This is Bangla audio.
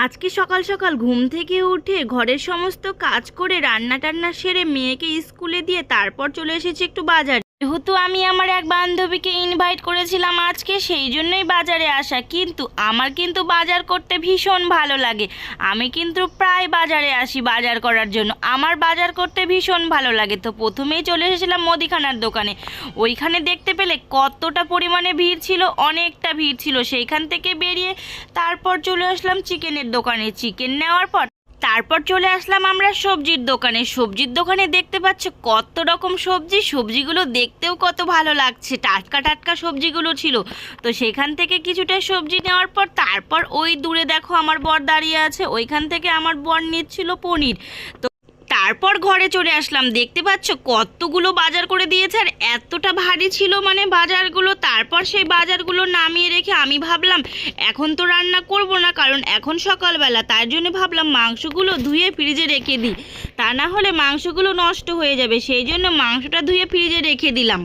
আজকে সকাল সকাল ঘুম থেকে উঠে ঘরের সমস্ত কাজ করে রান্না টান্না সেরে মেয়েকে স্কুলে দিয়ে তারপর চলে এসেছি একটু বাজারে। যেহেতু আমি আমার এক বান্ধবীকে ইনভাইট করেছিলাম আজকে, সেই জন্যই বাজারে আসা। কিন্তু আমার কিন্তু বাজার করতে ভীষণ ভালো লাগে। আমি কিন্তু প্রায় বাজারে আসি বাজার করার জন্য। আমার বাজার করতে ভীষণ ভালো লাগে। তো প্রথমেই চলে এসেছিলাম মুদিখানার দোকানে। ওইখানে দেখতে পেলে কতটা পরিমাণে ভিড় ছিল, অনেকটা ভিড় ছিল। সেইখান থেকে বেরিয়ে তারপর চলে আসলাম চিকেনের দোকানে। চিকেন নেওয়ার পর তারপর চলে আসলাম আমরা সবজির দোকানে। সবজির দোকানে দেখতে পাচ্ছ কত রকম সবজি, সবজিগুলো দেখতেও কত ভালো লাগছে, টাটকা টাটকা সবজিগুলো ছিল। তো সেখান থেকে কিছুটা সবজি নেওয়ার পর তারপর ওই দূরে দেখো আমার বর দাঁড়িয়ে আছে, ওইখান থেকে আমার বর নিচ্ছিল পনির। তো তারপর ঘরে চলে আসলাম। দেখতে পাচ্ছ কতগুলো বাজার করে দিয়েছে, আর এতটা ভারী ছিল মানে বাজারগুলো। তারপর সেই বাজারগুলো নামিয়ে রেখে আমি ভাবলাম এখন তো রান্না করব না, কারণ এখন সকালবেলা, তার জন্য ভাবলাম মাংসগুলো ধুয়ে ফ্রিজে রেখে দিই, তা না হলে মাংসগুলো নষ্ট হয়ে যাবে। সেই জন্য মাংসটা ধুয়ে ফ্রিজে রেখে দিলাম।